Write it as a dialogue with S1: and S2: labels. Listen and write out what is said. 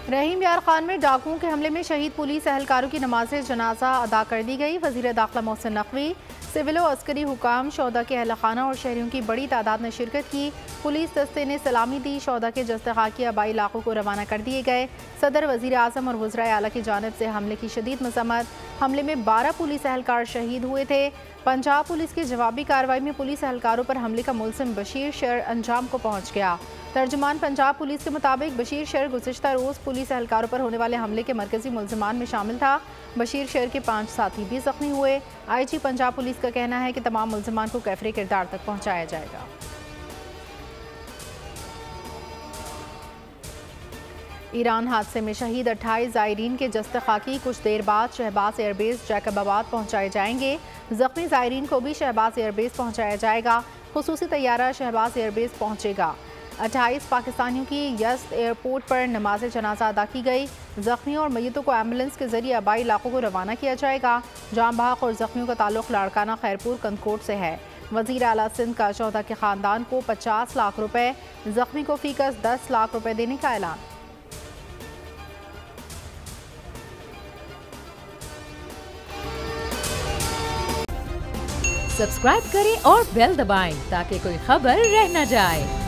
S1: रहीम यार खान में डाकुओं के हमले में शहीद पुलिस एहलकारों की नमाज जनाजा अदा कर दी गई। वज़ीर दाखिला मोहसिन नकवी, सिविल और अस्करी हुकाम, शोहदा के अहल खाना और शहरियों की बड़ी तादाद ने शिरकत की। पुलिस दस्ते ने सलामी दी। शोहदा के जस्ते खाकी आबाई इलाकों को रवाना कर दिए गए। सदर, वज़ीर आज़म और वज़राए आला की जानिब से हमले की शदीद मज़म्मत। हमले में 12 पुलिस एहलकार शहीद हुए थे। पंजाब पुलिस की जवाबी कार्रवाई में पुलिस एहलकारों पर हमले का मुलजिम बशीर शेर अंजाम को पहुँच गया। तर्जुमान पंजाब पुलिस के मुताबिक बशीर शेर गुज़िश्ता रोज़ पुलिस एहलकारों पर होने वाले हमले के मरकजी मुलजिमान में शामिल था। बशीर शेर के 5 साथी भी जख्मी हुए। IG पंजाब पुलिस का कहना है कि तमाम मुलजिमान को कैफरे किरदार तक पहुँचाया जाएगा। ईरान हादसे में शहीद 28 ज़ायरीन के जस्ते खाकी कुछ देर बाद शहबाज एयरबेस जैकबाबाद पहुँचाए जाएंगे। ज़ख्मी ज़ायरीन को भी शहबाज एयरबेस पहुँचाया जाएगा। खुसूसी तैयारा शहबाज एयरबेस पहुँचेगा। 28 पाकिस्तानियों की यज़्द एयरपोर्ट पर नमाज जनाजा अदा की गई। ज़ख्मियों और मय्यतों को एम्बुलेंस के जरिए आबाई इलाकों को रवाना किया जाएगा। जाम बहक और ज़ख्मियों का ताल्लुक लाड़काना खैरपुर कंदकोट से है। वज़ीर आला सिंध का शोहदा के ख़ानदान को 50 लाख रुपए, ज़ख्मी को फीकस 10 लाख रुपए देने का ऐलान।
S2: सब्सक्राइब करें और बेल दबाएं ताकि कोई खबर रह न जाए।